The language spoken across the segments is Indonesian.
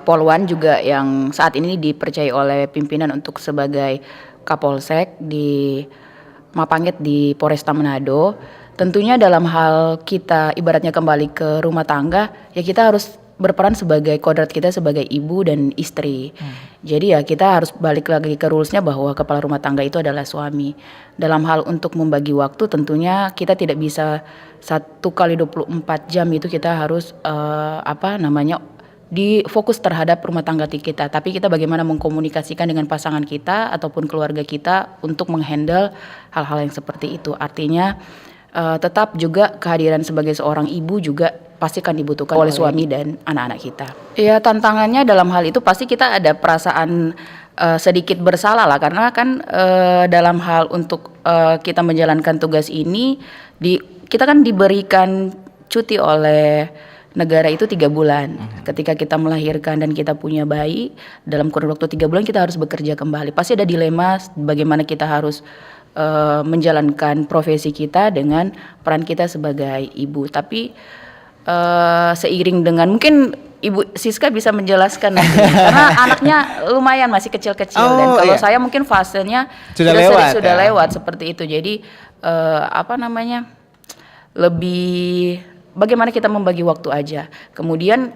Polwan juga yang saat ini dipercaya oleh pimpinan untuk sebagai Kapolsek di Mapangit di Polresta Manado. Tentunya dalam hal kita ibaratnya kembali ke rumah tangga, ya kita harus berperan sebagai kodrat kita sebagai ibu dan istri. Jadi ya kita harus balik lagi ke rulesnya bahwa kepala rumah tangga itu adalah suami. Dalam hal untuk membagi waktu tentunya kita tidak bisa 1 kali 24 jam itu kita harus di fokus terhadap rumah tangga kita, tapi kita bagaimana mengkomunikasikan dengan pasangan kita ataupun keluarga kita untuk menghandle hal-hal yang seperti itu. Artinya tetap juga kehadiran sebagai seorang ibu juga pasti akan dibutuhkan oleh suami dan anak-anak kita. Ya tantangannya dalam hal itu pasti kita ada perasaan sedikit bersalah lah, karena kan dalam hal untuk kita menjalankan tugas ini kita kan diberikan cuti oleh negara itu 3 bulan. Ketika kita melahirkan dan kita punya bayi, dalam kurun waktu 3 bulan kita harus bekerja kembali. Pasti ada dilema bagaimana kita harus menjalankan profesi kita dengan peran kita sebagai ibu. Tapi seiring dengan mungkin Ibu Siska bisa menjelaskan nanti, karena anaknya lumayan masih kecil-kecil dan kalau saya mungkin fasenya sudah lewat seperti itu. Jadi lebih bagaimana kita membagi waktu aja. Kemudian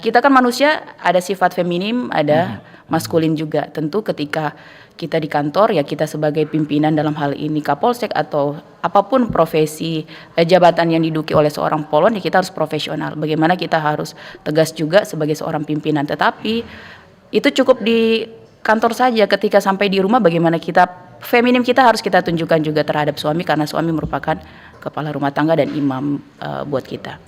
kita kan manusia ada sifat feminim, ada maskulin juga. Tentu ketika kita di kantor ya kita sebagai pimpinan dalam hal ini Kapolsek atau apapun profesi jabatan yang diduduki oleh seorang Polwan ya kita harus profesional. Bagaimana kita harus tegas juga sebagai seorang pimpinan. Tetapi itu cukup di kantor saja, ketika sampai di rumah bagaimana feminim kita harus kita tunjukkan juga terhadap suami, karena suami merupakan kepala rumah tangga dan imam buat kita.